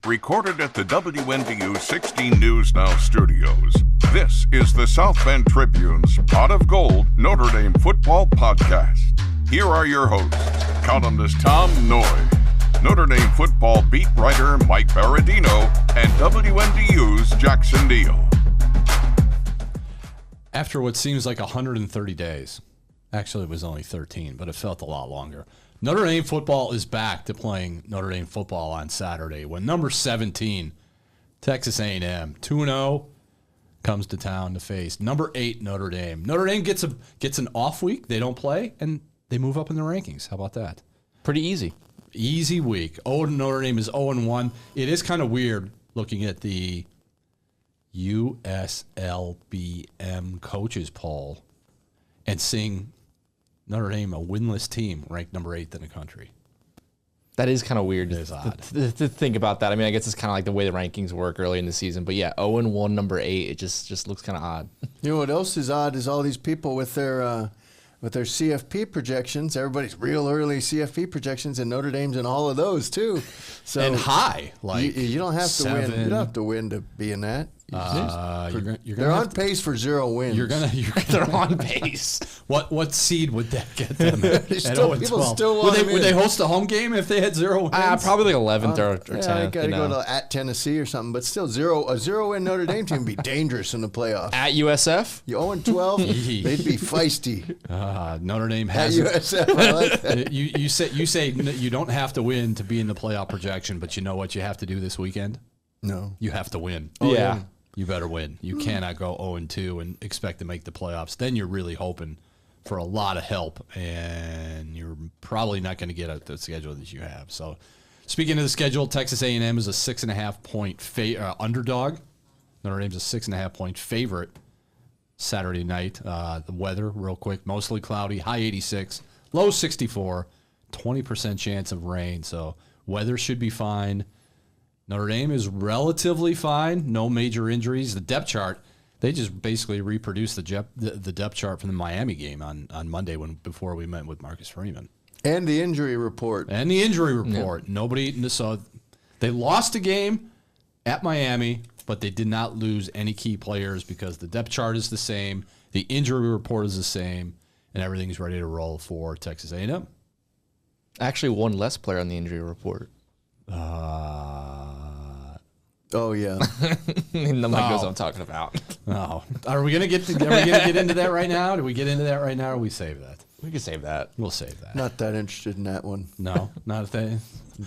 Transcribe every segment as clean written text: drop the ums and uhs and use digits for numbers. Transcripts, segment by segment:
Recorded at the WNDU 16 News Now studios, this is the South Bend Tribune's Pot of Gold Notre Dame Football Podcast. Here are your hosts, columnist Tom Noie, Notre Dame football beat writer Mike Berardino, and WNDU's Jackson Neill. After what seems like 130 days, actually it was only 13, but it felt a lot longer, Notre Dame football is back to playing Notre Dame football on Saturday when number 17, Texas A&M, 2-0, comes to town to face number 8, Notre Dame. Notre Dame gets an off week. They don't play, and they move up in the rankings. How about that? Pretty easy. Easy week. Notre Dame is 0-1. It is kind of weird looking at the USLBM coaches poll and seeing Notre Dame, a winless team, ranked number 8 in the country. That is kind of weird It is odd. to think about that. I mean, I guess it's kind of like the way the rankings work early in the season. But yeah, 0-1, number 8, it just looks kind of odd. You know what else is odd is all these people with their CFP projections. Everybody's real early CFP projections, and Notre Dame's in all of those too. So And high, like you don't have to 7. win. You don't have to win to be in that. They're on pace for 0 wins. They're on pace. What seed would that get them at? People still would want they host a home game if they had 0 wins? Probably like 11th or 10th. Yeah, I got to go to at Tennessee or something, but still a 0-win Notre Dame team would be dangerous in the playoffs. At USF? You 0-12, they'd be feisty. Notre Dame has at USF. I like that. You say you don't have to win to be in the playoff projection, but you know what you have to do this weekend? No, you have to win. Yeah. You better win. You cannot go 0-2 and expect to make the playoffs. Then you're really hoping for a lot of help, and you're probably not going to get the schedule that you have. So, speaking of the schedule, Texas A&M is a 6.5-point underdog. Notre Dame's a 6.5-point favorite Saturday night. The weather, real quick, mostly cloudy, high 86, low 64, 20% chance of rain. So, weather should be fine. Notre Dame is relatively fine, no major injuries. The depth chart, they just basically reproduced the depth chart from the Miami game on Monday before we met with Marcus Freeman. And the injury report. Yeah. Nobody. So they lost a game at Miami, but they did not lose any key players because the depth chart is the same, the injury report is the same, and everything's ready to roll for Texas A&M. Actually, one less player on the injury report. Oh yeah, Nobody knows what I'm talking about. No, are we gonna get into that right now? Do we get into that right now, or we save that? We can save that. We'll save that. not that interested in that one. No, not a thing.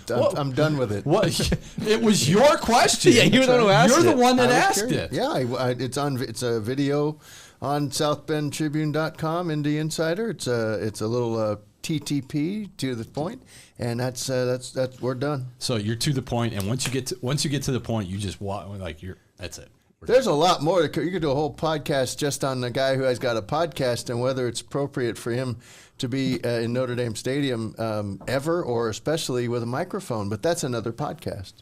I'm done with it. What? It was your question. Yeah, you're the one who asked You're it. the one that I was asked curious. it. Yeah, it's a video on SouthBendTribune.com in the Insider. It's a little TTP to the point, and that's we're done. So you're to the point, and once you get to the point, you just walk like that's it. There's a lot more. You could do a whole podcast just on the guy who has got a podcast and whether it's appropriate for him to be in Notre Dame Stadium ever, or especially with a microphone. But that's another podcast,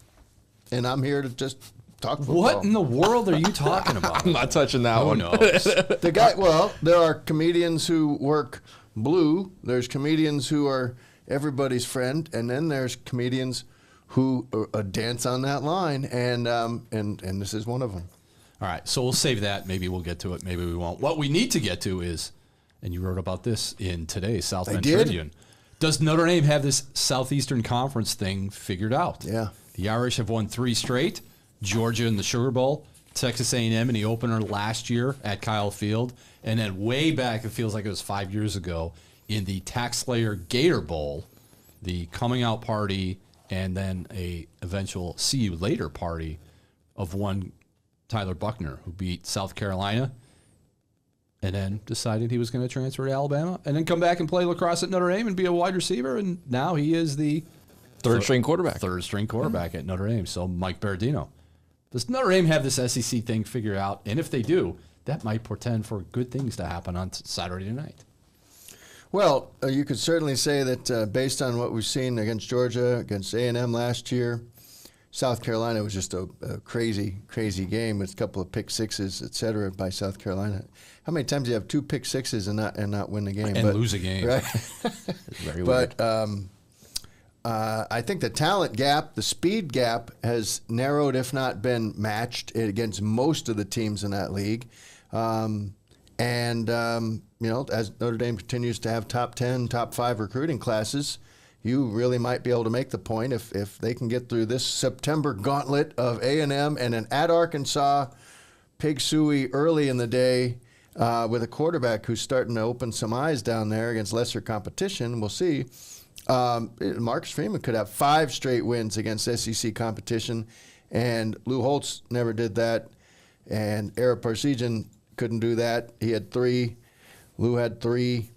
and I'm here to just talk football. What in the world are you talking about? I'm not touching that one. No. The guy. Well, there are comedians who work blue. There's comedians who are everybody's friend, and then there's comedians who dance on that line, and this is one of them. All right, so we'll save that. Maybe we'll get to it. Maybe we won't. What we need to get to is, and you wrote about this in today's South Bend Tribune, does Notre Dame have this Southeastern Conference thing figured out? Yeah. The Irish have won 3 straight, Georgia in the Sugar Bowl, Texas A&M in the opener last year at Kyle Field, and then way back, it feels like it was 5 years ago, in the Taxslayer Gator Bowl, the coming out party, and then a eventual see you later party of one Tyler Buckner, who beat South Carolina and then decided he was going to transfer to Alabama and then come back and play lacrosse at Notre Dame and be a wide receiver, and now he is the Third-string quarterback. Third-string quarterback at Notre Dame. So Mike Berardino. Does Notre Dame have this SEC thing figured out? And if they do, that might portend for good things to happen on Saturday night. Well, you could certainly say that based on what we've seen against Georgia, against A&M last year, South Carolina was just a crazy, crazy game with a couple of pick sixes, et cetera, by South Carolina. How many times do you have 2 pick sixes and not win the game? And lose a game. Right? Very but I think the talent gap, the speed gap has narrowed, if not been matched, against most of the teams in that league. As Notre Dame continues to have top 10, top 5 recruiting classes, you really might be able to make the point if they can get through this September gauntlet of A&M and then at Arkansas, Pig Suey early in the day with a quarterback who's starting to open some eyes down there against lesser competition. We'll see. Marcus Freeman could have 5 straight wins against SEC competition, and Lou Holtz never did that, and Eric Parsegian couldn't do that. He had 3. Lou had 3.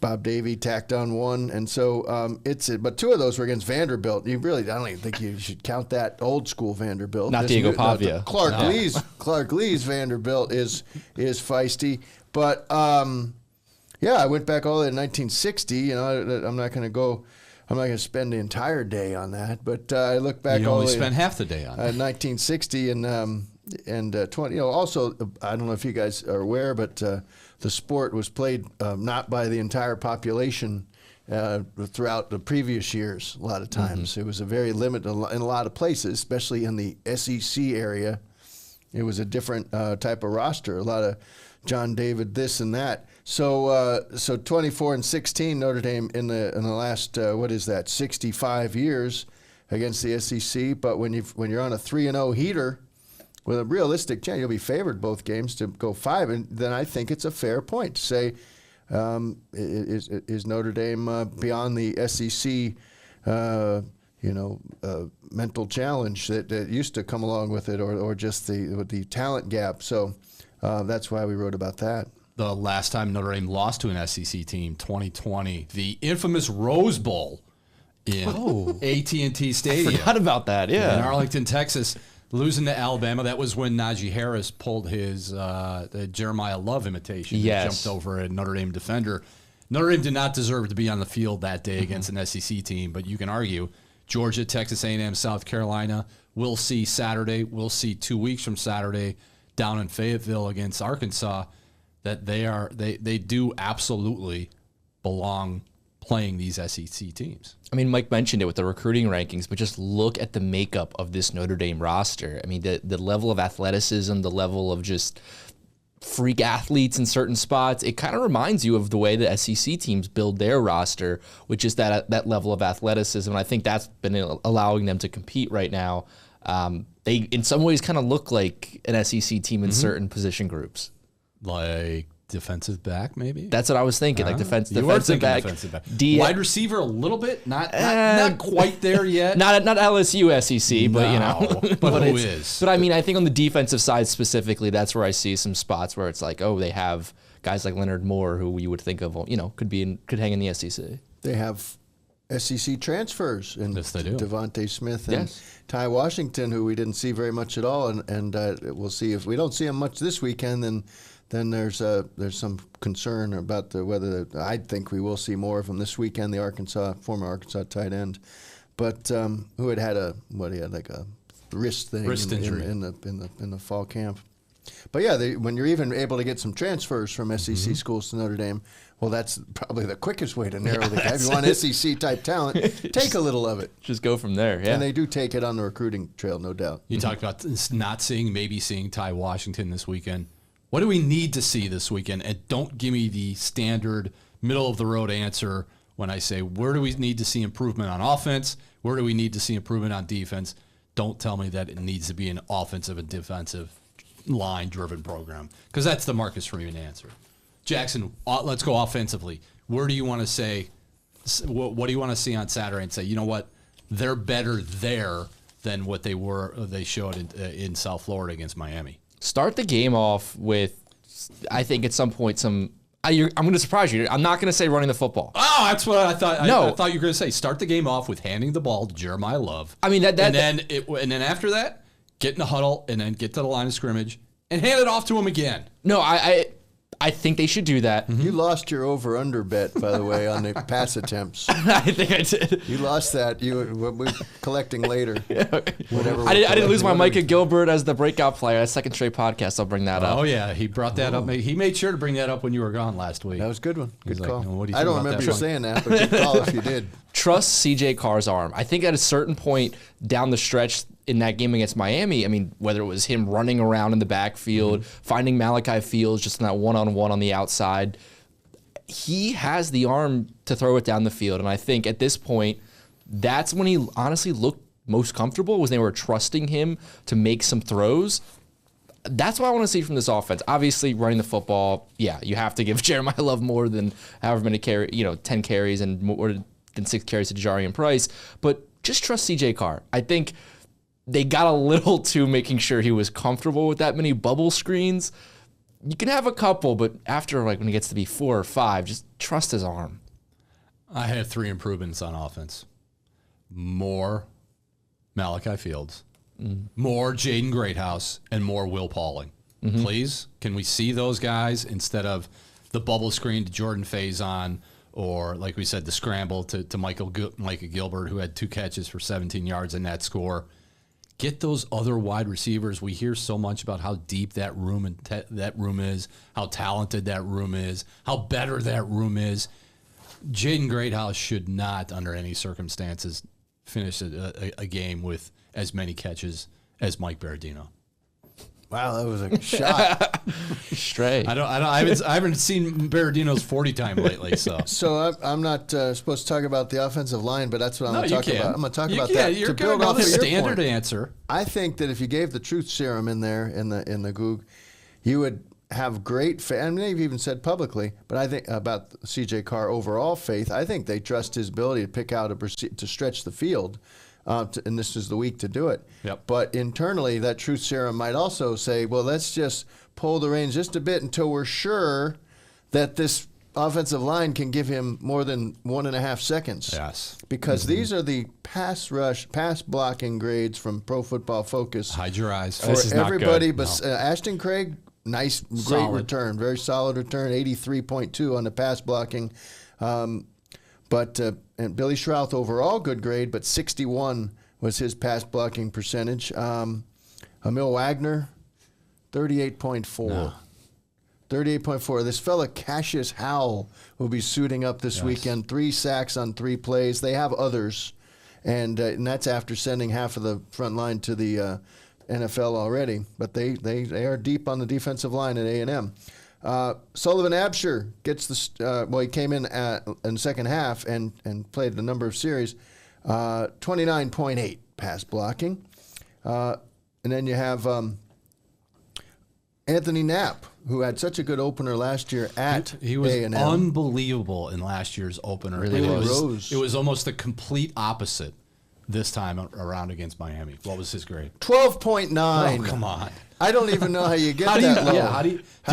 Bob Davie tacked on 1, and so but 2 of those were against Vanderbilt. I don't even think you should count that old school Vanderbilt. Not Diego Pavia. Clark Lee's Vanderbilt is feisty, but I went back all the way to 1960. I'm not going to spend the entire day on that, but I look back. You only spent half the day on it. 1960 and 20. Also, I don't know if you guys are aware, but the sport was played not by the entire population throughout the previous years. A lot of times, mm-hmm. It was a very limited in a lot of places, especially in the SEC area. It was a different type of roster. A lot of John David this and that. So 24-16 Notre Dame in the last 65 years against the SEC. But when you're on a 3-0 heater with a realistic chance, you'll be favored both games to go 5, and then I think it's a fair point to say, is Notre Dame beyond the SEC? Mental challenge that used to come along with it, or just the talent gap. So that's why we wrote about that. The last time Notre Dame lost to an SEC team, 2020, the infamous Rose Bowl in AT&T Stadium. I forgot about that, yeah. In Arlington, Texas, losing to Alabama. That was when Najee Harris pulled his the Jeremiah Love imitation. Yes. Jumped over a Notre Dame defender. Notre Dame did not deserve to be on the field that day against an SEC team, but you can argue Georgia, Texas A&M, South Carolina. We'll see Saturday. We'll see 2 weeks from Saturday down in Fayetteville against Arkansas that they do absolutely belong playing these SEC teams. I mean, Mike mentioned it with the recruiting rankings, but just look at the makeup of this Notre Dame roster. I mean, the level of athleticism, the level of just freak athletes in certain spots, it kind of reminds you of the way the SEC teams build their roster, which is that level of athleticism. And I think that's been allowing them to compete right now. They, in some ways, kind of look like an SEC team in certain position groups. Like defensive back, maybe? That's what I was thinking. Like defensive back. Defensive back. Wide receiver a little bit, not quite there yet. Not LSU SEC, but but who is? But I mean, I think on the defensive side specifically, that's where I see some spots where it's like, they have guys like Leonard Moore, who you would think of, could hang in the SEC. They have SEC transfers in yes, they do. Devontae Smith and Ty Washington, who we didn't see very much at all, and we'll see if we don't see him much this weekend. Then there's some concern about whether I think we will see more of him this weekend. The former Arkansas tight end, but who had a wrist thing injury in the fall camp. But yeah, when you're even able to get some transfers from SEC schools to Notre Dame, well, that's probably the quickest way to narrow the gap. If you want SEC type talent, take a little of it. Just go from there. Yeah, and they do take it on the recruiting trail, no doubt. You talked about maybe seeing Ty Washington this weekend. What do we need to see this weekend? And don't give me the standard middle-of-the-road answer when I say, where do we need to see improvement on offense? Where do we need to see improvement on defense? Don't tell me that it needs to be an offensive and defensive line-driven program, because that's the Marcus Freeman answer. Jackson, let's go offensively. Where do you want to say, what do you want to see on Saturday and say, you know what, they're better there than what they showed in South Florida against Miami? Start the game off with, I think at some point, I'm going to surprise you. I'm not going to say running the football. Oh, that's what I thought. No. I thought you were going to say start the game off with handing the ball to Jeremiah Love. I mean and then after that, get in the huddle and then get to the line of scrimmage and hand it off to him again. No, I think they should do that. You lost your over-under bet, by the way, on the pass attempts. I think I did. You lost that. We're collecting later. Whatever. I didn't lose my Micah Gilbert as the breakout player. That's second straight podcast. I'll bring that up. Oh, yeah. He brought that up. He made sure to bring that up when you were gone last week. That was a good one. Good call. Like, what do you I don't remember you saying that, but good call if you did. trust CJ Carr's arm. I think at a certain point down the stretch in that game against Miami, I mean, whether it was him running around in the backfield, finding Malachi Fields just in that one-on-one on the outside, he has the arm to throw it down the field. And I think at this point, that's when he honestly looked most comfortable, was they were trusting him to make some throws. That's what I want to see from this offense. Obviously, running the football, yeah, you have to give Jeremiah Love more than however many 10 carries and more than 6 carries to Jarian Price. But just trust CJ Carr. I think they got a little too making sure he was comfortable with that many bubble screens. You can have a couple, but after when he gets to be 4 or 5, just trust his arm. I have 3 improvements on offense. More Malachi Fields, more Jaden Greathouse, and more Will Pauling. Please, can we see those guys instead of the bubble screen to Jordan Faison, or like we said, the scramble to Micah Gilbert, who had 2 catches for 17 yards in that score. Get those other wide receivers. We hear so much about how deep that room is, how talented that room is, how better that room is. Jaden Greathouse should not, under any circumstances, finish a game with as many catches as Mike Berardino. Wow, that was a shot. Straight. I haven't seen Berardino's 40 time lately. So I'm not supposed to talk about the offensive line, but that's what I'm going to talk about. I'm going to talk about that. You're to build off the standard answer. I think that if you gave the truth serum in there in the Goog, you would have great and they've even said publicly, but I think about CJ Carr overall faith, I think they trust his ability to pick out to stretch the field. And this is the week to do it. Yep. But internally, that truth serum might also say, well, let's just pull the reins just a bit until we're sure that this offensive line can give him more than 1.5 seconds. Yes. Because these are the pass blocking grades from Pro Football Focus. Hide your eyes. For everybody, but Ashton Craig, great Solid. return, very solid return, 83.2 on the pass blocking. And Billy Schrouth overall good grade, but 61 was his pass blocking percentage. Emil Wagner, 38.4. No. 38.4. This fella Cassius Howell will be suiting up this weekend. 3 sacks on 3 plays. They have others, and that's after sending half of the front line to the NFL already. But they are deep on the defensive line at A&M. Sullivan Absher gets he came in the second half and played a number of series, 29.8 pass blocking. And then you have Anthony Knapp, who had such a good opener last year at he was A&M. Unbelievable in last year's opener. Really It was almost the complete opposite this time around against Miami. What was his grade? 12.9. Oh, come on. I don't even know how you get that low. Yeah,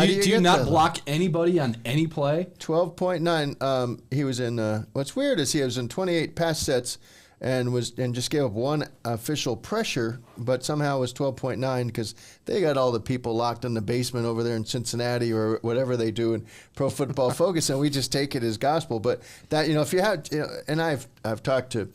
do you not block anybody on any play? 12.9. He was in. What's weird is he was in 28 pass sets and just gave up 1 official pressure, but somehow it was 12.9 because they got all the people locked in the basement over there in Cincinnati or whatever they do in Pro Football Focus, and we just take it as gospel. But that if you had, and I've talked to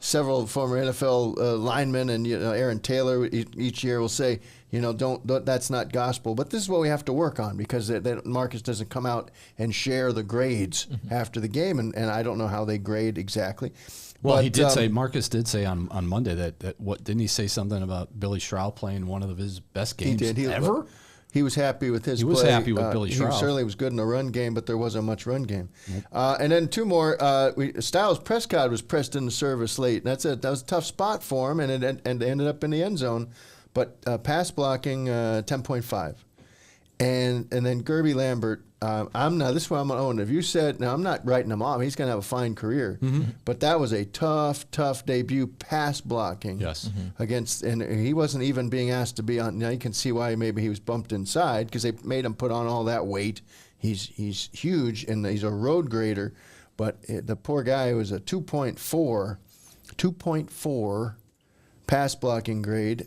several former NFL linemen, and Aaron Taylor each year will say, don't that's not gospel. But this is what we have to work on because Marcus doesn't come out and share the grades after the game, and I don't know how they grade exactly. Well, he did say, Marcus did say on Monday that what didn't he say something about Billy Schrouth playing one of his best games ever? He was happy with his play. He was happy with Billy Schrouth. He certainly was good in the run game, but there wasn't much run game. And then 2 more. Styles Prescott was pressed into service late. That was a tough spot for him, and it ended up in the end zone. But pass blocking, 10.5. And then Gerby Lambert, this is what I'm going to own. If you said, now I'm not writing him off, he's going to have a fine career. But that was a tough debut pass blocking. Yes. Against, and he wasn't even being asked to be on. Now you can see why maybe he was bumped inside because they made him put on all that weight. He's huge and he's a road grader. But the poor guy was a 2.4 pass blocking grade.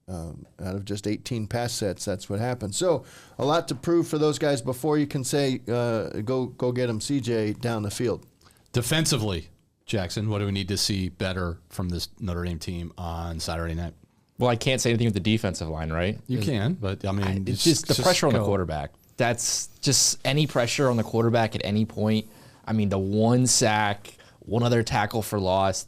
Out of just 18 pass sets, that's what happened. So a lot to prove for those guys before you can say, go get them, CJ, down the field. Defensively, Jackson, what do we need to see better from this Notre Dame team on Saturday night? Well, I can't say anything with the defensive line, right? You can, but I mean, it's just the pressure on the quarterback. That's just any pressure on the quarterback at any point. I mean, the 1 sack, one other tackle for loss.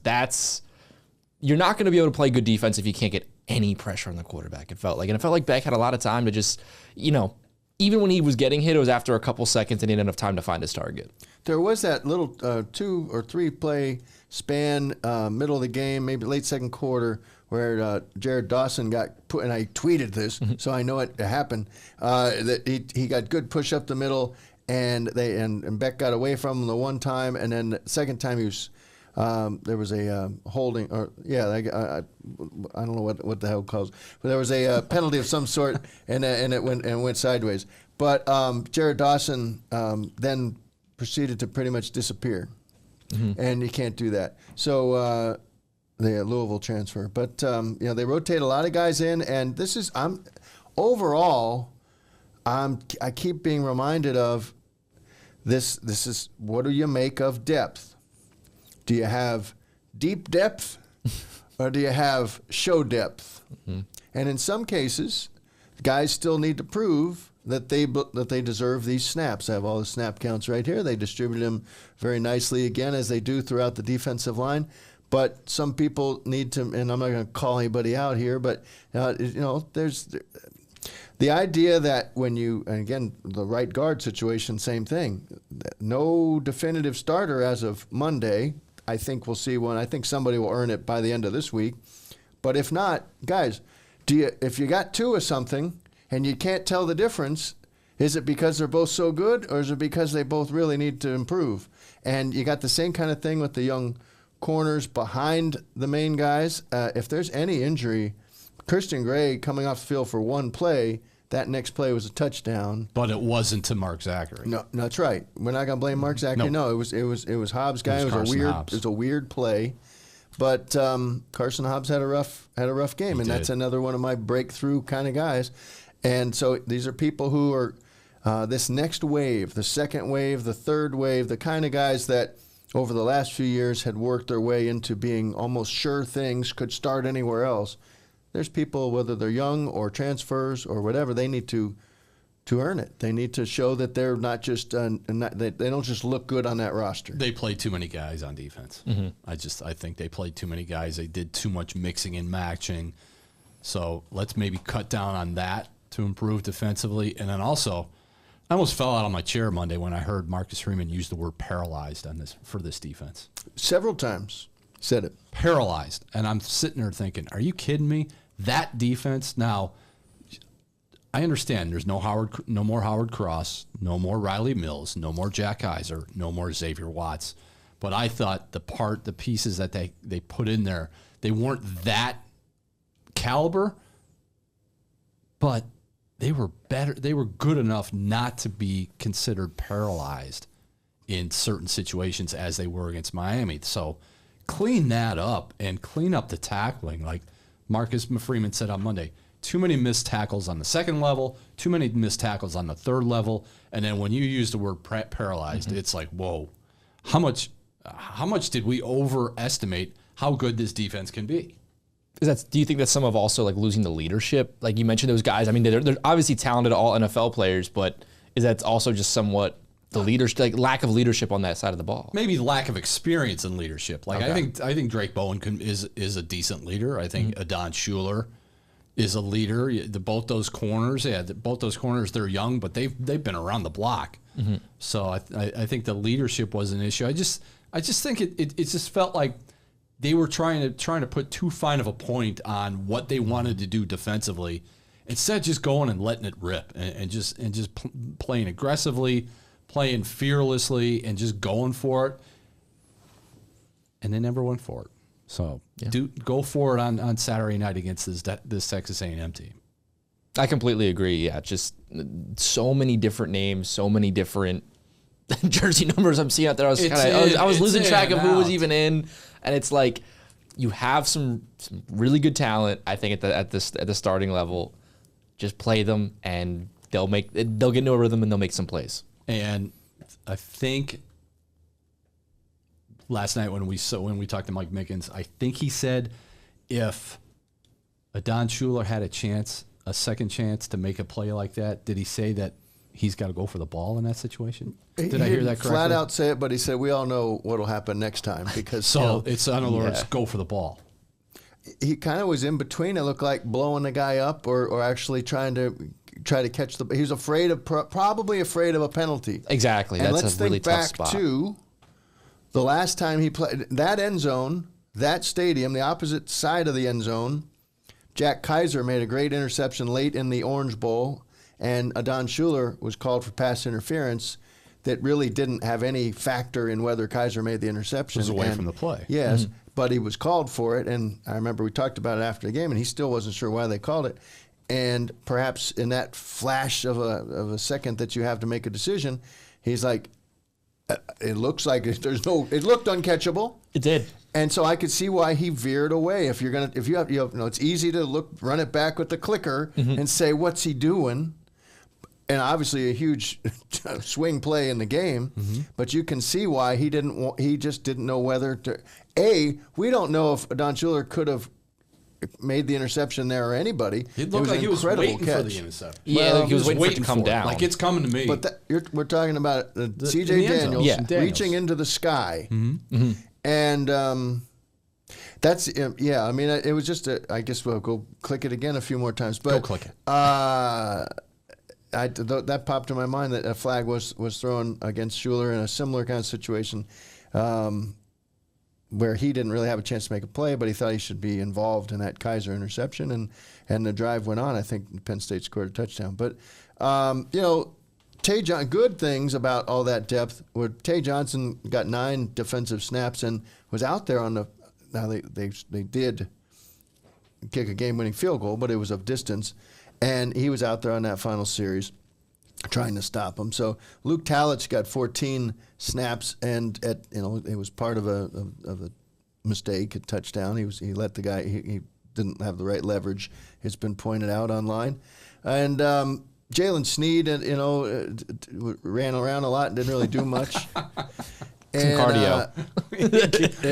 You're not going to be able to play good defense if you can't get any pressure on the quarterback. It felt like Beck had a lot of time to just, even when he was getting hit, it was after a couple seconds and he had enough time to find his target. There was that little 2 or 3 play span, middle of the game, maybe late second quarter, where Jared Dawson got put, and I tweeted this, so I know it happened, that he got good push up the middle, and Beck got away from him the one time, and then the second time he was, there was a holding, or I don't know what the hell it calls, but there was a penalty of some sort, and it went sideways. But Jared Dawson then proceeded to pretty much disappear, and you can't do that. So the Louisville transfer, but they rotate a lot of guys in, and this is overall, I keep being reminded of this. This is, what do you make of depth? Do you have deep depth, or do you have show depth? And in some cases, guys still need to prove that they deserve these snaps. I have all the snap counts right here. They distribute them very nicely, again, as they do throughout the defensive line. But some people need to, and I'm not going to call anybody out here, but there's the idea that when you, and again, the right guard situation, same thing. No definitive starter as of Monday. I think we'll see one. I think somebody will earn it by the end of this week. But if not, guys, if you got 2 of something and you can't tell the difference, is it because they're both so good, or is it because they both really need to improve? And you got the same kind of thing with the young corners behind the main guys. If there's any injury, Christian Gray coming off the field for one play, that next play was a touchdown. But it wasn't to Mark Zachary. No, that's right. We're not gonna blame Mark Zachary. No, it was Hobbs' guy. It was a weird play. But Carson Hobbs had a rough game, and that's another one of my breakthrough kind of guys. And so these are people who are this next wave, the second wave, the third wave, the kind of guys that over the last few years had worked their way into being almost sure things, could start anywhere else. There's people, whether they're young or transfers or whatever, they need to earn it. They need to show that they're not just they don't just look good on that roster. They played too many guys on defense. I think they played too many guys. They did too much mixing and matching. So let's maybe cut down on that to improve defensively. And then also, I almost fell out of my chair Monday when I heard Marcus Freeman use the word paralyzed for this defense. Several times said it. Paralyzed. And I'm sitting there thinking, are you kidding me? That defense. Now, I understand there's no more Howard Cross, no more Riley Mills, no more Jack Heiser, no more Xavier Watts. But I thought the pieces that they put in there, they weren't that caliber, but they were better. They were good enough not to be considered paralyzed in certain situations as they were against Miami. So clean that up and clean up the tackling. Like Marcus Freeman said on Monday, too many missed tackles on the second level, too many missed tackles on the third level. And then when you use the word paralyzed, it's like, whoa, how much did we overestimate how good this defense can be? Do you think that's some of also like losing the leadership? Like you mentioned those guys. I mean, they're obviously talented, all NFL players, but is that also just somewhat the leadership, like lack of leadership on that side of the ball? Maybe lack of experience in leadership. Like okay. I think Drake Bowen is a decent leader. I think Adon Schuler is a leader. Both those corners, they're young, but they've been around the block. So I think the leadership was an issue. I just think it just felt like they were trying to put too fine of a point on what they wanted to do defensively, instead of just going and letting it rip and just playing aggressively, playing fearlessly, and just going for it. And they never went for it. So go for it on Saturday night against this Texas A&M team. I completely agree. Yeah, just so many different names, so many different jersey numbers I'm seeing out there. I was losing track of who was even in, and it's like you have some really good talent. I think at the starting level, just play them, and they'll get into a rhythm and they'll make some plays. And I think last night when we talked to Mike Mickens, I think he said if Adon Schuler had a second chance to make a play like that, did he say that he's got to go for the ball in that situation? Did I hear that correctly? Flat out say it, but he said, we all know what will happen next time. Because so it's, in other words, go for the ball. He kind of was in between. It looked like blowing the guy up or actually trying to catch the. He was afraid of probably afraid of a penalty. Exactly. And that's let's a really think tough back spot. to the last time he played that end zone, that stadium, the opposite side of the end zone. Jack Kaiser made a great interception late in the Orange Bowl, and Adon Schuler was called for pass interference that really didn't have any factor in whether Kaiser made the interception. It was away from the play. Yes, but he was called for it, and I remember we talked about it after the game, and he still wasn't sure why they called it. And perhaps in that flash of a second that you have to make a decision, he's like, it looks like it looked uncatchable. It did. And so I could see why he veered away. If you have, it's easy to run it back with the clicker and say, what's he doing? And obviously a huge swing play in the game, but you can see why he just didn't know whether to. We don't know if Adon Schuler could have made the interception there or anybody. It looked like he was waiting for the interception. Yeah, Well, he was waiting for it to come for down. Like, it's coming to me. But we're talking about C.J. in the end zone. Daniels Yeah. reaching into the sky. And that's, yeah, I mean, it was just, I guess we'll go click it again a few more times. But, Go click it. that popped in my mind that a flag was thrown against Schuler in a similar kind of situation where he didn't really have a chance to make a play, but he thought he should be involved in that Kaiser interception, and the drive went on. I think Penn State scored a touchdown. But, good things about all that depth were Tay Johnson got 9 defensive snaps and was out there on the – now they did kick a game-winning field goal, but it was of distance, and he was out there on that final series trying to stop him. So Luke Talich got 14 snaps, and it was part of a mistake, a touchdown. He let the guy he didn't have the right leverage. It's been pointed out online, and Jalen Sneed, ran around a lot and didn't really do much. Some cardio.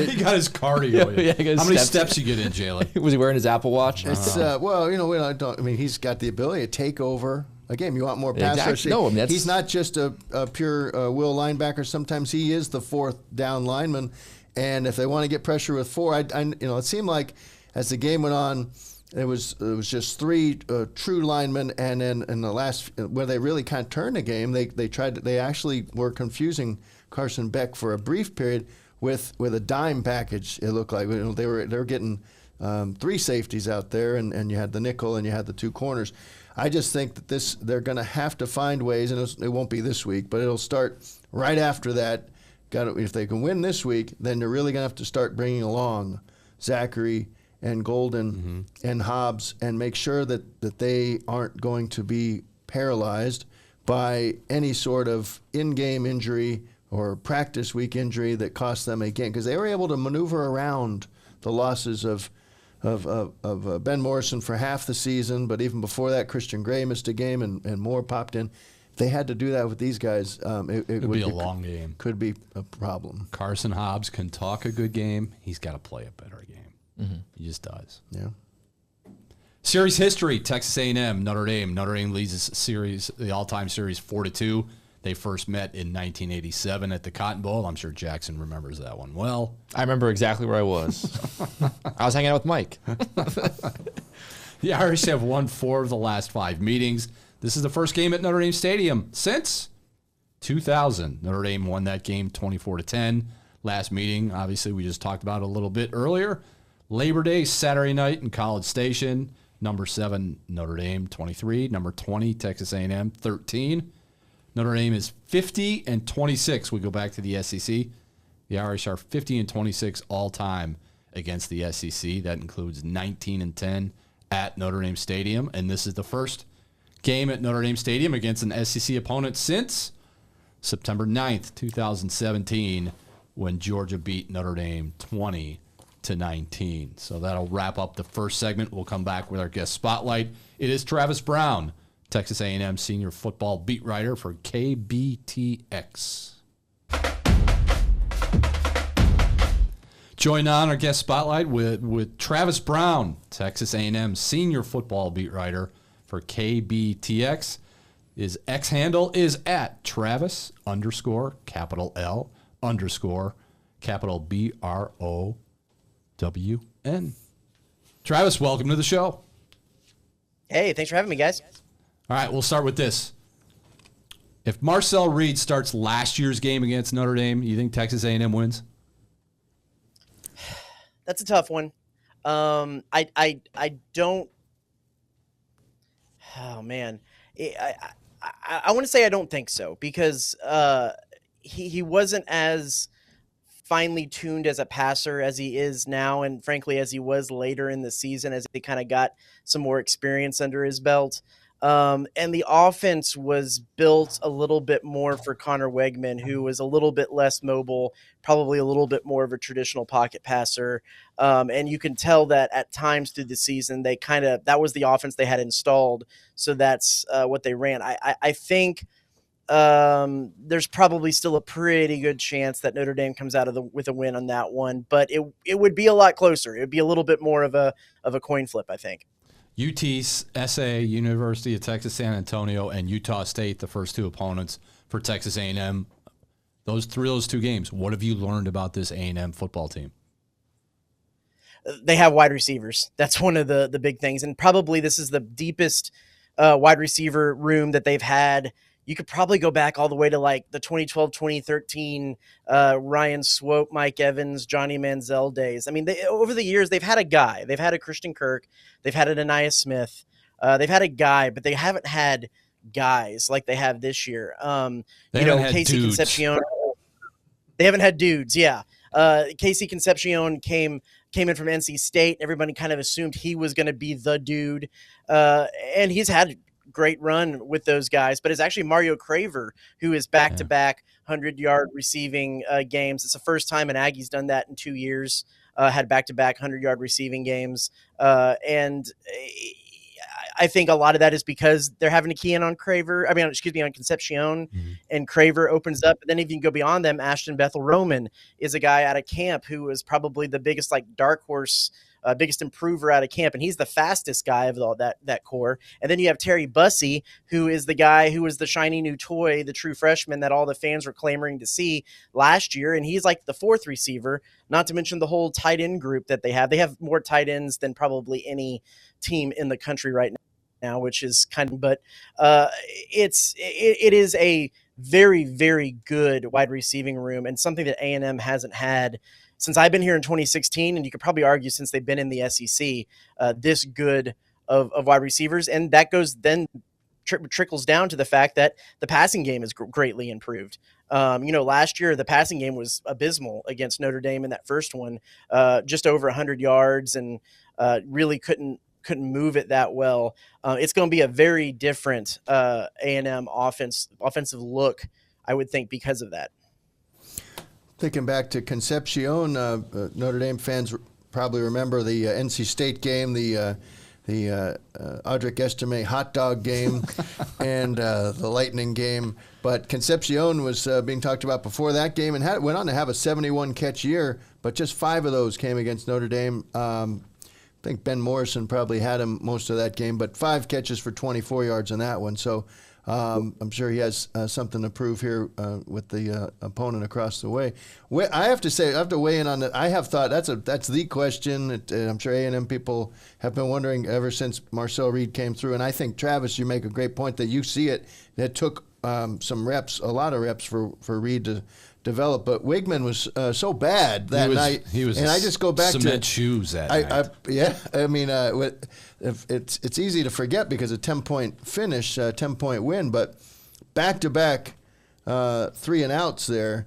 He got his cardio in. Yeah, he got his How many steps. steps you get in, Jalen? Was he wearing his Apple Watch? It's he's got the ability to take over. Again, you want more pass Exactly. rushing. No, I mean, he's not just a pure will linebacker. Sometimes he is the 4th down lineman, and if they want to get pressure with 4, it seemed like as the game went on, it was just 3 true linemen, and then in the last where they really kind of turned the game, they actually were confusing Carson Beck for a brief period with a dime package. It looked like they were getting 3 safeties out there, and you had the nickel and you had the 2 corners. I just think that they're going to have to find ways, and it won't be this week, but it'll start right after that. If they can win this week, then they're really going to have to start bringing along Zachary and Golden and Hobbs and make sure that they aren't going to be paralyzed by any sort of in-game injury or practice week injury that cost them a game, because they were able to maneuver around the losses of Ben Morrison for half the season, but even before that, Christian Gray missed a game and Moore popped in. They had to do that with these guys. It would be a long game. Could be a problem. Carson Hobbs can talk a good game. He's got to play a better game. He just does. Yeah. Series history: Texas A&M, Notre Dame. Notre Dame leads the all-time series 4-2. They first met in 1987 at the Cotton Bowl. I'm sure Jackson remembers that one well. I remember exactly where I was. I was hanging out with Mike. The Irish have won 4 of the last 5 meetings. This is the first game at Notre Dame Stadium since 2000. Notre Dame won that game 24-10. Last meeting, obviously, we just talked about it a little bit earlier. Labor Day, Saturday night in College Station. Number 7, Notre Dame, 23. Number 20, Texas A&M, 13. Notre Dame is 50-26. We go back to the SEC. The Irish are 50-26 all-time against the SEC. That includes 19-10 at Notre Dame Stadium. And this is the first game at Notre Dame Stadium against an SEC opponent since September 9th, 2017, when Georgia beat Notre Dame 20-19. So that'll wrap up the first segment. We'll come back with our guest spotlight. It is Travis Brown, Texas A&M senior football beat writer for KBTX. Join on our guest spotlight with Travis Brown, Texas A&M senior football beat writer for KBTX. His X handle is at Travis _capital L _ capital BROWN. Travis, welcome to the show. Hey, thanks for having me, guys. All right, we'll start with this. If Marcel Reed starts last year's game against Notre Dame, you think Texas A&M wins? That's a tough one. I don't. Oh man, I want to say I don't think so because he wasn't as finely tuned as a passer as he is now, and frankly as he was later in the season as he kind of got some more experience under his belt. And the offense was built a little bit more for Connor Wegman, who was a little bit less mobile, probably a little bit more of a traditional pocket passer. And you can tell that at times through the season, that was the offense they had installed. So that's what they ran. I think there's probably still a pretty good chance that Notre Dame comes out with a win on that one, but it would be a lot closer. It would be a little bit more of a coin flip, I think. UTSA, University of Texas San Antonio, and Utah State, the first two opponents for Texas A&M. Those two games, what have you learned about this A&M football team? They have wide receivers. That's one of the big things, and probably this is the deepest wide receiver room that they've had. You could probably go back all the way to like the 2012, 2013 Ryan Swope, Mike Evans, Johnny Manziel days. I mean, over the years, they've had a guy. They've had a Christian Kirk. They've had an Anaya Smith. They've had a guy, but they haven't had guys like they have this year. Casey Concepcion. They haven't had dudes, yeah. Casey Concepcion came in from NC State. Everybody kind of assumed he was going to be the dude. And he's had great run with those guys, but it's actually Mario Craver who is back-to-back 100-yard receiving games. It's the first time an Aggie's done that in 2 years, had back-to-back 100-yard receiving games. And I think a lot of that is because they're having to key in on Craver. On Concepcion, and Craver opens up. But then if you can go beyond them, Ashton Bethel Roman is a guy out of camp who is probably the biggest dark horse, biggest improver out of camp, and he's the fastest guy of all that core. And then you have Terry Bussey, who is the guy who was the shiny new toy, the true freshman that all the fans were clamoring to see last year, and he's like the fourth receiver, not to mention the whole tight end group that they have. They have more tight ends than probably any team in the country right now, which is but it is a very, very good wide receiving room, and something that A&M hasn't had since I've been here in 2016, and you could probably argue since they've been in the SEC, this good of wide receivers. And that goes then trickles down to the fact that the passing game is greatly improved. Last year, the passing game was abysmal against Notre Dame in that first one, just over 100 yards, and really couldn't move it that well. It's going to be a very different A&M offensive look, I would think, because of that. Thinking back to Concepcion, Notre Dame fans probably remember the NC State game, the Audric Estime hot dog game, and the Lightning game. But Concepcion was being talked about before that game and went on to have a 71-catch year, but just 5 of those came against Notre Dame. I think Ben Morrison probably had him most of that game, but 5 catches for 24 yards in that one. So I'm sure he has something to prove here with the opponent across the way. I have to weigh in on that. I have thought that's the question. I'm sure A&M people have been wondering ever since Marcel Reed came through. And I think, Travis, you make a great point that you see it. It took some reps, a lot of reps for Reed to develop, but Wigman was so bad that night. He was, and I just go back cement shoes that night. It's easy to forget because a 10-point finish, 10-point win, but back-to-back 3-and-outs there,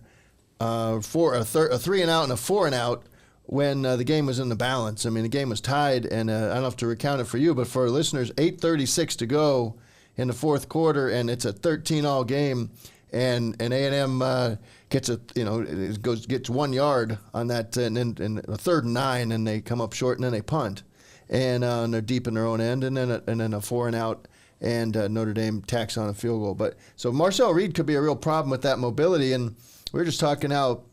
a 3-and-out and a 4-and-out when the game was in the balance. I mean, the game was tied, and I don't have to recount it for you, but for our listeners, 8:36 to go in the fourth quarter, and it's a 13-all game, and A&M gets 1 yard on that, and then a 3rd and 9, and they come up short, and then they punt, and they're deep in their own end, and then a 4-and-out, and Notre Dame tacks on a field goal. But so Marcel Reed could be a real problem with that mobility, and we were just talking how,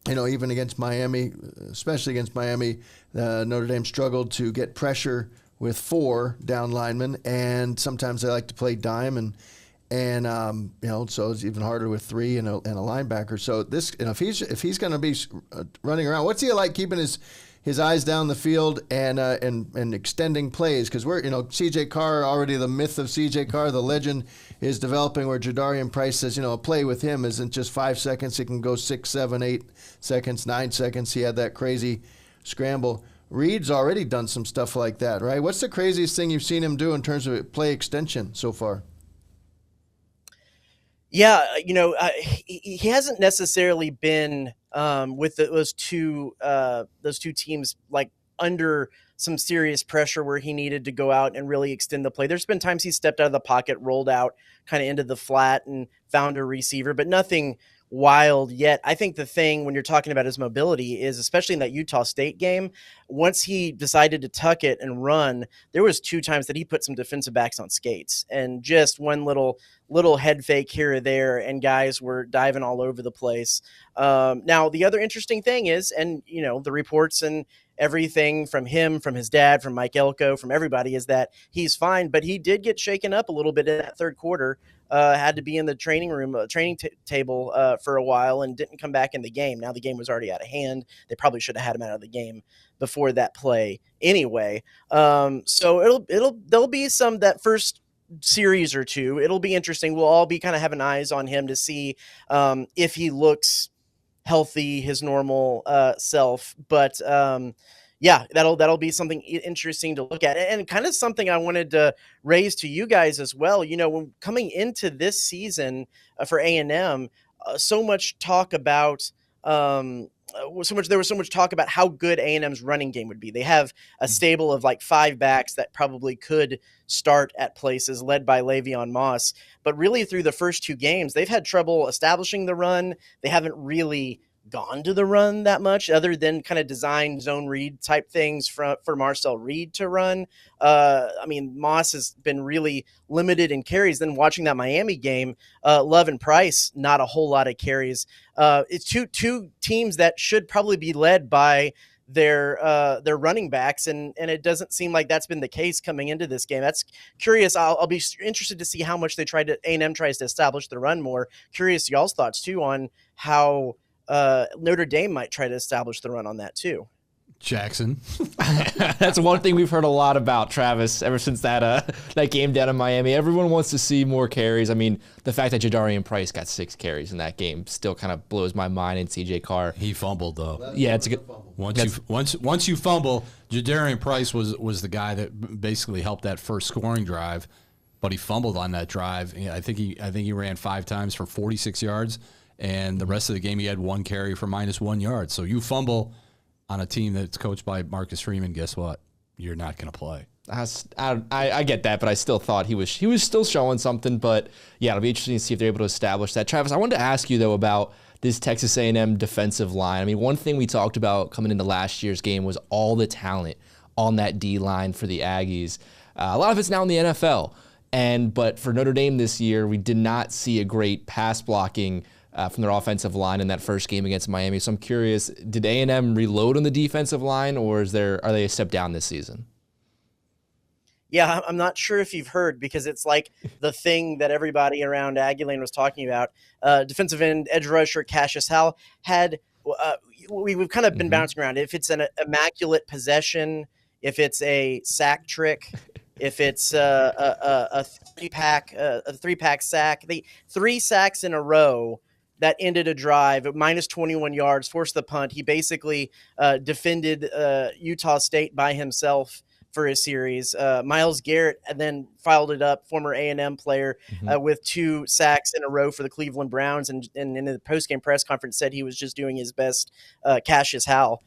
even against Miami, especially against Miami, Notre Dame struggled to get pressure with 4 down linemen, and sometimes they like to play dime, And so it's even harder with 3 and a linebacker. So this, if he's going to be running around, what's he like keeping his eyes down the field and extending plays? Because we're C.J. Carr, already the myth of C.J. Carr, the legend is developing. Where Jadarian Price says a play with him isn't just 5 seconds; it can go 6, 7, 8 seconds, 9 seconds. He had that crazy scramble. Reed's already done some stuff like that, right? What's the craziest thing you've seen him do in terms of play extension so far? Yeah, he hasn't necessarily been with those two teams like under some serious pressure where he needed to go out and really extend the play. There's been times he stepped out of the pocket, rolled out kind of into the flat and found a receiver, but nothing wild yet. I think the thing when you're talking about his mobility is, especially in that Utah State game, once he decided to tuck it and run, there was 2 times that he put some defensive backs on skates, and just one little head fake here or there, and guys were diving all over the place. Now, the other interesting thing is, and the reports and everything from him, from his dad, from Mike Elko, from everybody, is that he's fine, but he did get shaken up a little bit in that third quarter. Had to be in the training room, table for a while, and didn't come back in the game. Now the game was already out of hand. They probably should have had him out of the game before that play anyway. So there'll be some that first series or 2. It'll be interesting. We'll all be kind of having eyes on him to see if he looks healthy, his normal self. But yeah, that'll be something interesting to look at, and kind of something I wanted to raise to you guys as well. When coming into this season for A&M, so much talk about there was so much talk about how good A&M's running game would be. They have a stable of like 5 backs that probably could start at places, led by Le'Veon Moss. But really, through the first 2 games, they've had trouble establishing the run. They haven't really gone to the run that much, other than kind of design zone read type things for Marcel Reed to run. Moss has been really limited in carries. Then watching that Miami game, Love and Price, not a whole lot of carries. It's two teams that should probably be led by their running backs, and it doesn't seem like that's been the case coming into this game. That's curious. I'll be interested to see how much A&M tries to establish the run more. Curious y'all's thoughts too on how Notre Dame might try to establish the run on that too. Jackson. That's one thing we've heard a lot about, Travis, ever since that game down in Miami. Everyone wants to see more carries. I mean, the fact that Jadarian Price got 6 carries in that game still kind of blows my mind, and CJ Carr. He fumbled though. Yeah, it's a good once you fumble, Jadarian Price was the guy that basically helped that first scoring drive, but he fumbled on that drive. I think he ran 5 times for 46 yards. And the rest of the game, he had 1 carry for -1 yard. So you fumble on a team that's coached by Marcus Freeman, guess what? You're not going to play. I get that, but I still thought he was still showing something. But yeah, it'll be interesting to see if they're able to establish that. Travis, I wanted to ask you though about this Texas A&M defensive line. I mean, one thing we talked about coming into last year's game was all the talent on that D line for the Aggies. A lot of it's now in the NFL, but for Notre Dame this year, we did not see a great pass blocking from their offensive line in that first game against Miami. So I'm curious, did A&M reload on the defensive line, or are they a step down this season? Yeah, I'm not sure if you've heard, because it's like the thing that everybody around Aggie Lane was talking about. Defensive end edge rusher Cassius Howell had we've kind of been bouncing around. If it's an immaculate possession, if it's a sack trick, if it's a 3-pack sack, 3 sacks in a row that ended a drive at -21 yards, forced the punt. He basically defended Utah State by himself for a series. Myles Garrett and then followed it up, former A&M player, with 2 sacks in a row for the Cleveland Browns, and in the postgame press conference said he was just doing his best. Cassius Howell.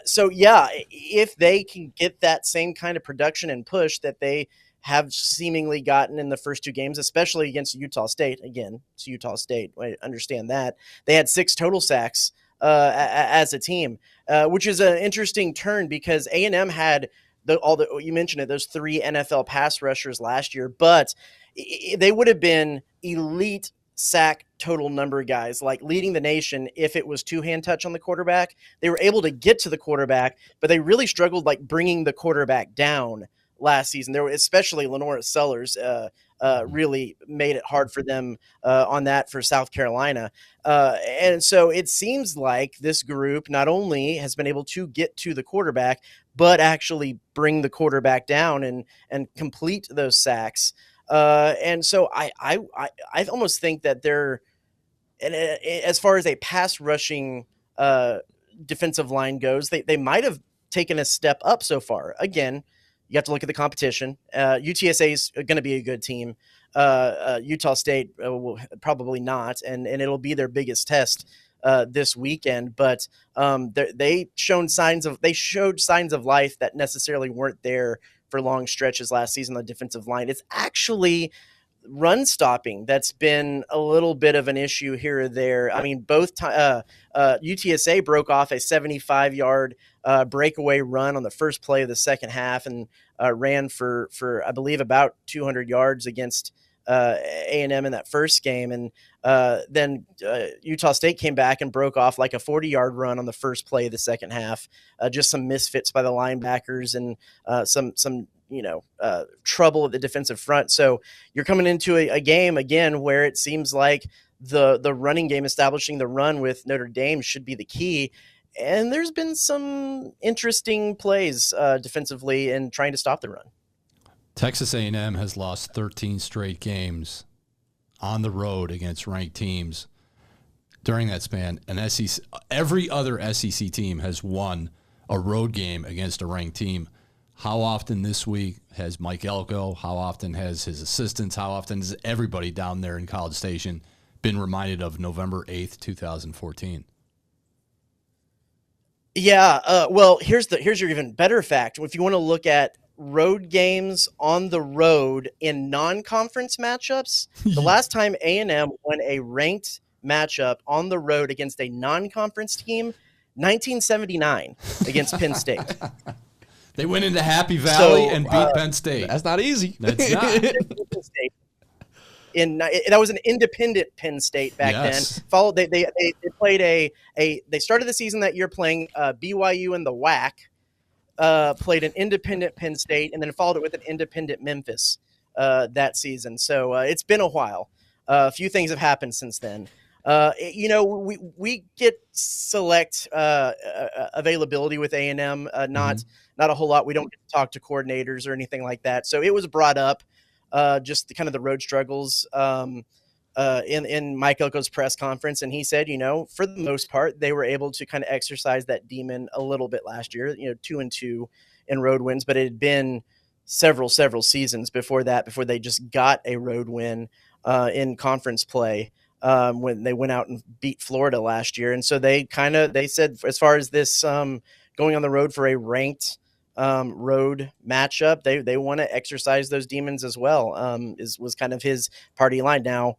So yeah, if they can get that same kind of production and push that they have seemingly gotten in the first 2 games, especially against Utah State. Again, it's Utah State. I understand that. They had 6 total sacks as a team, which is an interesting turn, because A&M had you mentioned it, those 3 NFL pass rushers last year, but they would have been elite sack total number guys, like leading the nation if it was 2-hand touch on the quarterback. They were able to get to the quarterback, but they really struggled like bringing the quarterback down last season. There were especially Lenora Sellers, really made it hard for them on that for South Carolina. And so it seems like this group not only has been able to get to the quarterback, but actually bring the quarterback down and complete those sacks. And so I almost think that they're, and as far as a pass rushing defensive line goes, they might have taken a step up so far. Again, you have to look at the competition. UTSA is going to be a good team. Utah State will probably not, and it'll be their biggest test this weekend. But they showed signs of life that necessarily weren't there for long stretches last season on the defensive line. It's actually run stopping that's been a little bit of an issue here or there. I mean, UTSA broke off a 75-yard breakaway run on the first play of the second half and ran for I believe about 200 yards against A&M in that first game. And then Utah State came back and broke off like a 40-yard run on the first play of the second half. Just some misfits by the linebackers and some trouble at the defensive front. So you're coming into a game again where it seems like the running game, establishing the run with Notre Dame, should be the key. And there's been some interesting plays defensively in trying to stop the run. Texas A&M has lost 13 straight games on the road against ranked teams during that span. And every other SEC team has won a road game against a ranked team. How often this week has Mike Elko, how often has his assistants, how often has everybody down there in College Station been reminded of November 8th, 2014? Yeah, well, here's your even better fact. If you want to look at road games on the road in non-conference matchups, the last time A&M won a ranked matchup on the road against a non-conference team, 1979 against Penn State. They went into Happy Valley and beat Penn State. That's not easy. That's not. Penn State. That was an independent Penn State back then. Followed they played they started the season that year playing BYU in the WAC, played an independent Penn State, and then followed it with an independent Memphis that season. So it's been a while. A few things have happened since then. We get select availability with A&M, not a whole lot. We don't get to talk to coordinators or anything like that. So it was brought up, just the road struggles in Mike Elko's press conference. And he said, for the most part, they were able to kind of exercise that demon a little bit last year, 2-2 in road wins, but it had been several seasons before that, before they just got a road win in conference play. When they went out and beat Florida last year. And so they said, as far as this going on the road for a ranked road matchup, they want to exercise those demons as well, was kind of his party line. Now,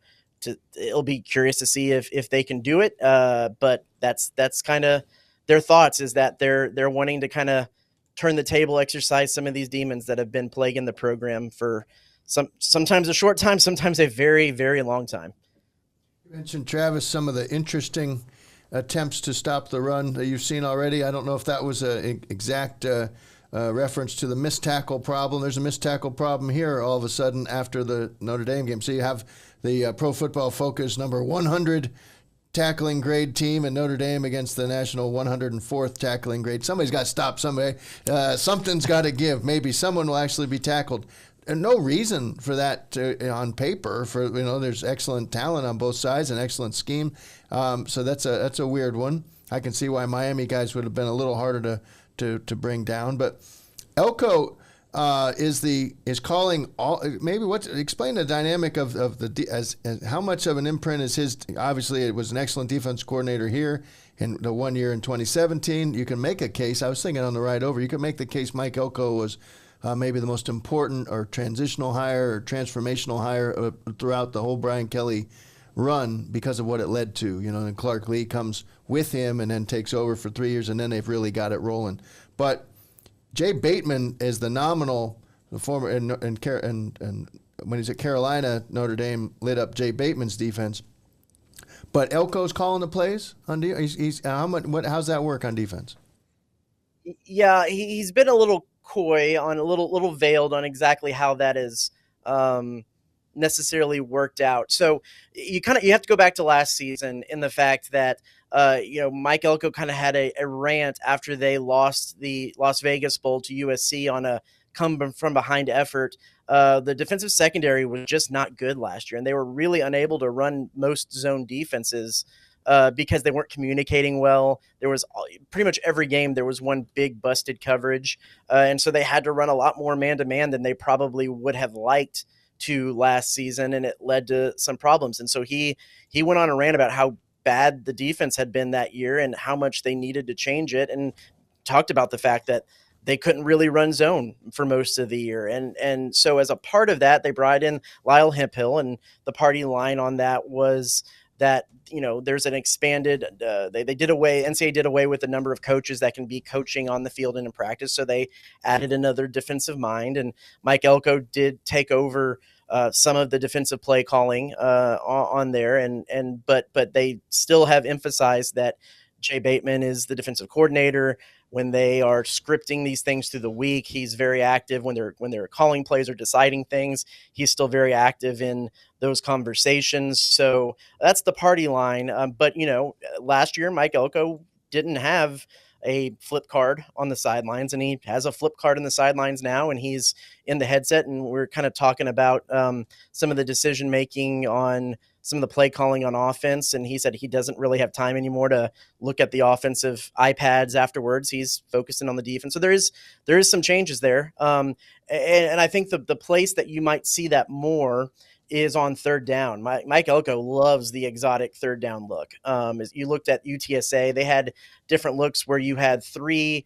it'll be curious to see if they can do it, but that's kind of their thoughts, is that they're wanting to kind of turn the table, exercise some of these demons that have been plaguing the program for sometimes a short time, sometimes a very, very long time. You mentioned, Travis, some of the interesting attempts to stop the run that you've seen already. I don't know if that was an exact reference to the missed tackle problem. There's a missed tackle problem here all of a sudden after the Notre Dame game. So you have the Pro Football Focus number 100 tackling grade team in Notre Dame against the national 104th tackling grade. Somebody's got to stop somebody. Something's got to give. Maybe someone will actually be tackled. And no reason for that on paper. There's excellent talent on both sides and excellent scheme. So that's a weird one. I can see why Miami guys would have been a little harder to bring down. But Elko is calling all. Maybe explain the dynamic of as how much of an imprint is his. Obviously, it was an excellent defense coordinator here in the 1 year in 2017. You can make a case. I was thinking on the ride over. You could make the case Mike Elko was maybe the most important or transitional hire or transformational hire throughout the whole Brian Kelly run because of what it led to. And Clark Lee comes with him and then takes over for 3 years, and then they've really got it rolling. But Jay Bateman is the nominal, the former, and when he's at Carolina, Notre Dame lit up Jay Bateman's defense. But Elko's calling the plays on defense. How's that work on defense? Yeah, he's been a little coy, on a little veiled on exactly how that is necessarily worked out. So you have to go back to last season in the fact that Mike Elko kind of had a rant after they lost the Las Vegas Bowl to USC on a come from behind effort. The defensive secondary was just not good last year, and they were really unable to run most zone defenses because they weren't communicating well. There was pretty much every game there was one big busted coverage, and so they had to run a lot more man-to-man than they probably would have liked to last season, and it led to some problems. And so he went on a rant about how bad the defense had been that year and how much they needed to change it, and talked about the fact that they couldn't really run zone for most of the year. And so as a part of that, they brought in Lyle Hemphill, and the party line on that was that, there's an expanded, NCAA did away with the number of coaches that can be coaching on the field and in practice. So they added another defensive mind, and Mike Elko did take over some of the defensive play calling on there. But they still have emphasized that Jay Bateman is the defensive coordinator. When they are scripting these things through the week, he's very active. When they're calling plays or deciding things, he's still very active in those conversations. So that's the party line. But last year Mike Elko didn't have a flip card on the sidelines, and he has a flip card in the sidelines now, and he's in the headset, and we're kind of talking about some of the decision making on some of the play calling on offense. And he said he doesn't really have time anymore to look at the offensive iPads afterwards. He's focusing on the defense. So there is some changes there. And I think the place that you might see that more is on third down. Mike Elko loves the exotic third down look. As you looked at UTSA, they had different looks where you had three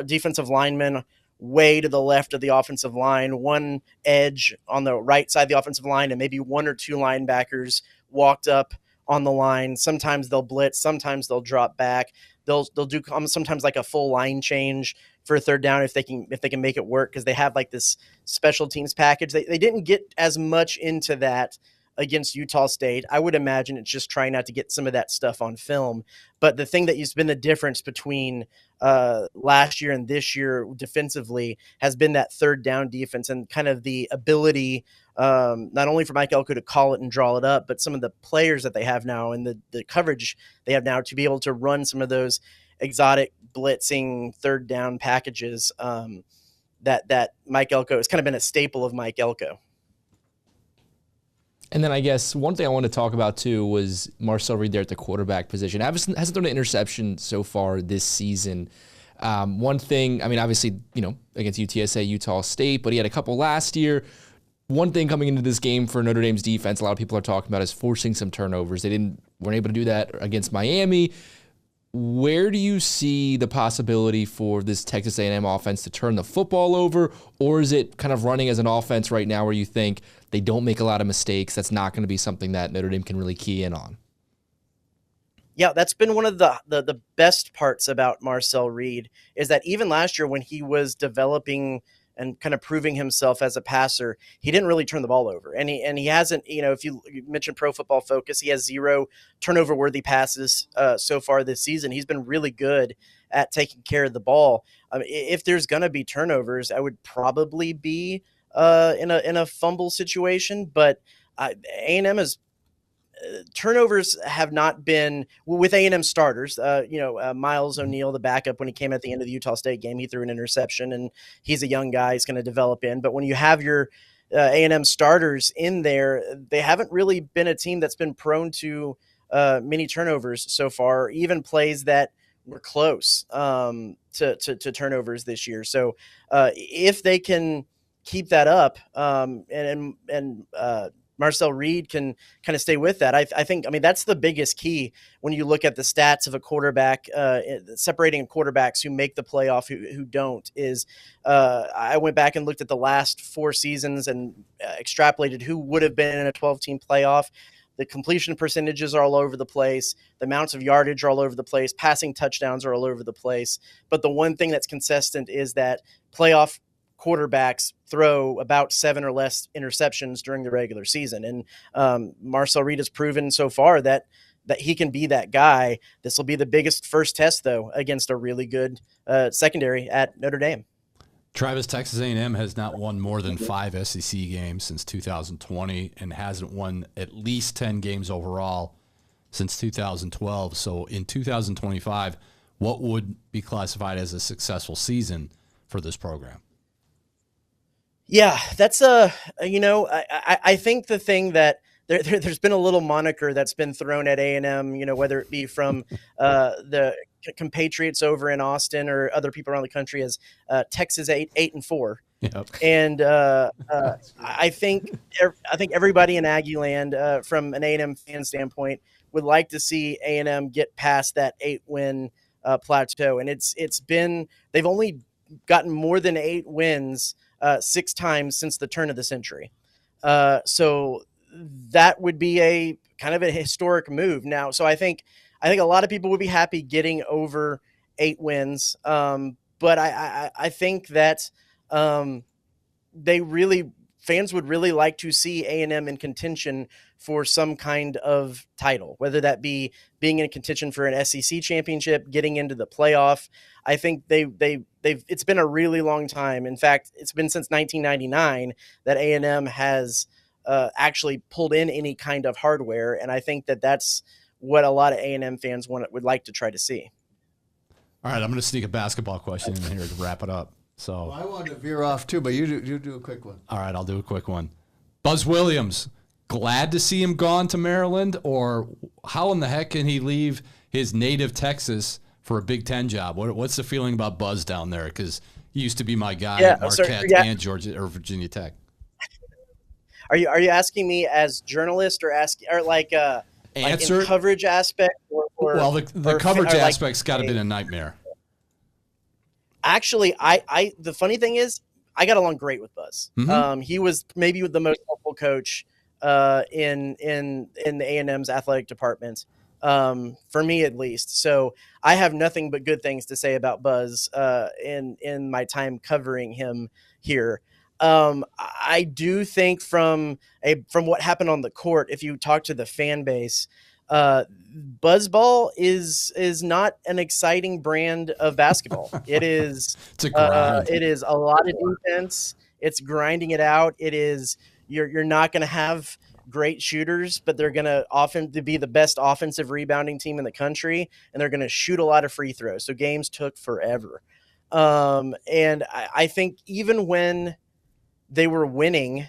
defensive linemen way to the left of the offensive line, one edge on the right side of the offensive line, and maybe one or two linebackers walked up on the line. Sometimes they'll blitz, sometimes they'll drop back. They'll do sometimes like a full line change for a third down if they can make it work, because they have like this special teams package. They didn't get as much into that against Utah State. I would imagine it's just trying not to get some of that stuff on film. But the thing that has been the difference between last year and this year defensively has been that third down defense, and kind of the ability not only for Mike Elko to call it and draw it up, but some of the players that they have now and the coverage they have now to be able to run some of those exotic blitzing third down packages that Mike Elko has kind of been a staple of Mike Elko. And then I guess one thing I want to talk about too was Marcel Reed there at the quarterback position. Hasn't thrown an interception so far this season. One thing, I mean, obviously, against UTSA, Utah State, but he had a couple last year. One thing coming into this game for Notre Dame's defense, a lot of people are talking about, is forcing some turnovers. They weren't able to do that against Miami. Where do you see the possibility for this Texas A&M offense to turn the football over, or is it kind of running as an offense right now where you think they don't make a lot of mistakes? That's not going to be something that Notre Dame can really key in on. Yeah, that's been one of the best parts about Marcel Reed, is that even last year when he was developing and kind of proving himself as a passer, he didn't really turn the ball over. And he hasn't, if you mentioned Pro Football Focus, he has 0 turnover-worthy passes so far this season. He's been really good at taking care of the ball. If there's going to be turnovers, I would probably be in a fumble situation, but A&M is turnovers have not been with A&M starters. Miles O'Neill, the backup, when he came at the end of the Utah State game, he threw an interception, and he's a young guy. He's going to develop in. But when you have your A&M starters in there, they haven't really been a team that's been prone to many turnovers so far, even plays that were close to turnovers this year. So if they can keep that up and Marcel Reed can kind of stay with that, I think that's the biggest key when you look at the stats of a quarterback, separating quarterbacks who make the playoff, who don't, is I went back and looked at the last 4 seasons and extrapolated who would have been in a 12-team playoff. The completion percentages are all over the place. The amounts of yardage are all over the place. Passing touchdowns are all over the place. But the one thing that's consistent is that playoff quarterbacks throw about 7 or less interceptions during the regular season. And Marcel Reed has proven so far that he can be that guy. This will be the biggest first test, though, against a really good secondary at Notre Dame. Travis, Texas A&M has not won more than 5 SEC games since 2020 and hasn't won at least 10 games overall since 2012. So in 2025, what would be classified as a successful season for this program? Yeah, that's I think the thing that there's been a little moniker that's been thrown at A&M, whether it be from the compatriots over in Austin or other people around the country as Texas 8-4. Yep. And I think everybody in Aggie land, from an A&M fan standpoint, would like to see A&M get past that 8-win plateau. And they've only gotten more than 8 wins 6 times since the turn of the century. So that would be a kind of a historic move now. So I think a lot of people would be happy getting over 8 wins. But I think that fans would really like to see A&M in contention for some kind of title, whether that be being in contention for an SEC championship, getting into the playoff. I think it's been a really long time. In fact, it's been since 1999 that A&M has actually pulled in any kind of hardware, and I think that that's what a lot of A&M fans would like to try to see. All right, I'm going to sneak a basketball question in here to wrap it up. So I wanted to veer off too, but you do a quick one. All right, I'll do a quick one. Buzz Williams, glad to see him gone to Maryland, or how in the heck can he leave his native Texas for a Big Ten job? What's the feeling about Buzz down there? Because he used to be my guy at Marquette and Georgia or Virginia Tech. Are you asking me as journalist or like in coverage aspect? Well, the coverage aspect's got to be a nightmare. Actually, the funny thing is, I got along great with Buzz. Mm-hmm. He was maybe the most helpful coach in the A&M's athletic department, for me at least. So I have nothing but good things to say about Buzz in my time covering him here. I do think from what happened on the court, if you talk to the fan base, Buzzball is not an exciting brand of basketball. It is it's a grind. It is a lot of defense. It's grinding it out. It is you're not going to have great shooters, but they're going to often be the best offensive rebounding team in the country, and they're going to shoot a lot of free throws. So games took forever. And I think even when they were winning,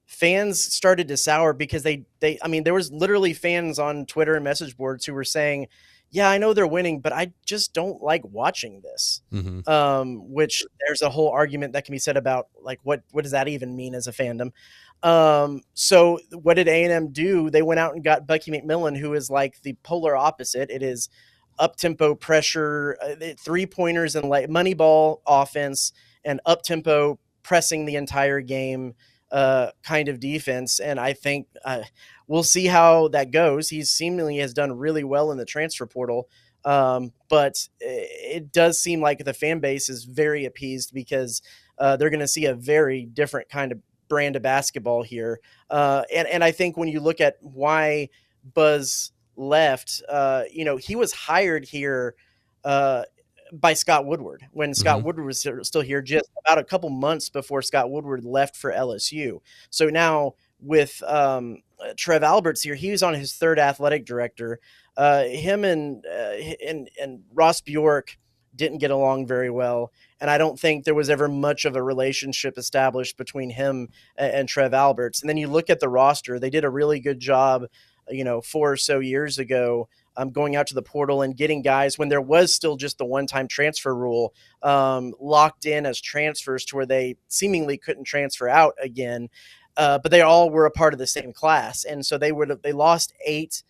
fans started to sour because there was literally fans on Twitter and message boards who were saying, yeah, I know they're winning, but I just don't like watching this. Mm-hmm. Which there's a whole argument that can be said about like, what does that even mean as a fandom? So what did A&M do? They went out and got Bucky McMillan, who is like the polar opposite. It is up-tempo pressure, 3-pointers and like money ball offense and up-tempo pressing the entire game kind of defense. And I think we'll see how that goes. He seemingly has done really well in the transfer portal. But it does seem like the fan base is very appeased because they're going to see a very different kind of brand of basketball here. And I think when you look at why Buzz left, he was hired here by Scott Woodward when Scott Woodward was still here, just about a couple months before Scott Woodward left for LSU. So now with Trev Alberts here, he was on his 3rd athletic director. Him and Ross Bjork didn't get along very well. And I don't think there was ever much of a relationship established between him and Trev Alberts. And then you look at the roster, they did a really good job, 4 or so years ago, going out to the portal and getting guys when there was still just the one-time transfer rule locked in as transfers to where they seemingly couldn't transfer out again. But they all were a part of the same class. And so they lost 8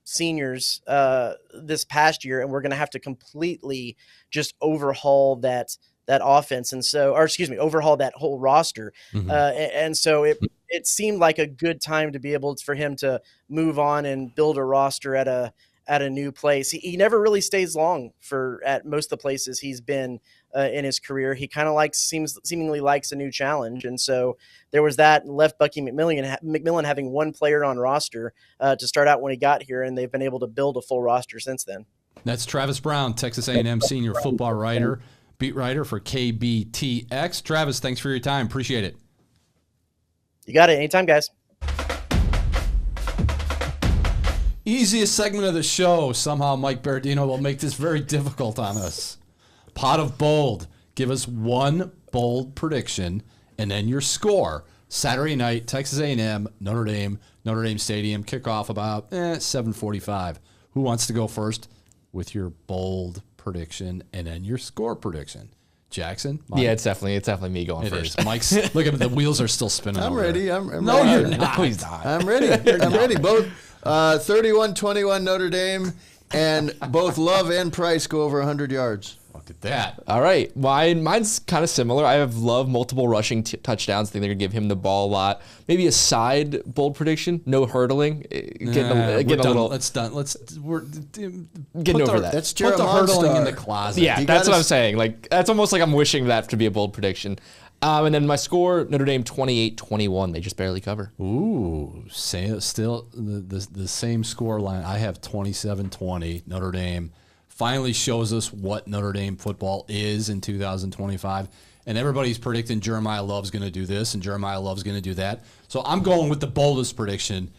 seniors this past year, and we're going to have to completely just overhaul that offense. And so, overhaul that whole roster. Mm-hmm. And so it seemed like a good time to be able for him to move on and build a roster at a new place. He never really stays long at most of the places he's been in his career. He kind of seemingly likes a new challenge. And so there was that, and left Bucky McMillan having one player on roster to start out when he got here, and they've been able to build a full roster since then. That's Travis Brown, Texas A&M senior football writer. beat writer for KBTX. Travis, thanks for your time. Appreciate it. You got it. Anytime, guys. Easiest segment of the show. Somehow Mike Berardino will make this very difficult on us. Pot of bold. Give us one bold prediction and then your score. Saturday night, Texas A&M, Notre Dame Stadium. Kickoff about 7:45. Who wants to go first with your bold prediction and then your score prediction? Jackson? Mike? Yeah, it's definitely me going first. Mike's, look at the wheels are still spinning. I'm over ready. there. I'm No, ready. you're not. No, he's not. I'm ready. I'm ready. Both 31-21 Notre Dame, and both Love and Price go over 100 yards. Look at that. All right. Mine's kind of similar. I have Love multiple rushing touchdowns. I think they're going to give him the ball a lot. Maybe a side bold prediction. No hurdling. Getting a little. We're Getting over that. That's Put the Jeremiah hurdling in Star. the closet. Yeah, You that's gotta what I'm saying. Like, that's almost like I'm wishing that to be a bold prediction. And then my score, Notre Dame 28-21. They just barely cover. Ooh, still the same score line. I have 27-20. Notre Dame finally shows us what Notre Dame football is in 2025. And everybody's predicting Jeremiah Love's going to do this and Jeremiah Love's going to do that. So I'm going with the boldest prediction.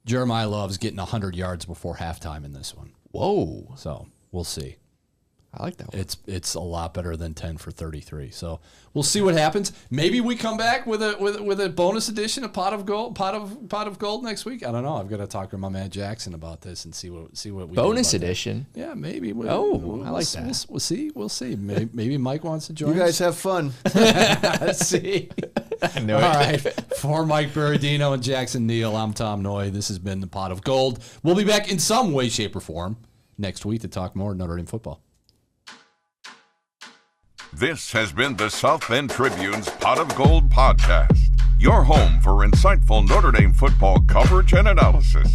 Jeremiah Love's getting 100 yards before halftime in this one. Whoa. So we'll see. I like that one. It's a lot better than 10 for 33. So we'll see what happens. Maybe we come back with a bonus edition, a pot of gold next week. I don't know. I've got to talk to my man Jackson about this and see what we Bonus do about edition. that. Yeah, maybe. I like that. We'll see. Maybe Mike wants to join. You guys have fun. Let's see. I know All it. right. For Mike Berardino and Jackson Neill, I'm Tom Noie. This has been the Pot of Gold. We'll be back in some way, shape, or form next week to talk more Notre Dame football. This has been the South Bend Tribune's Pot of Gold podcast, your home for insightful Notre Dame football coverage and analysis.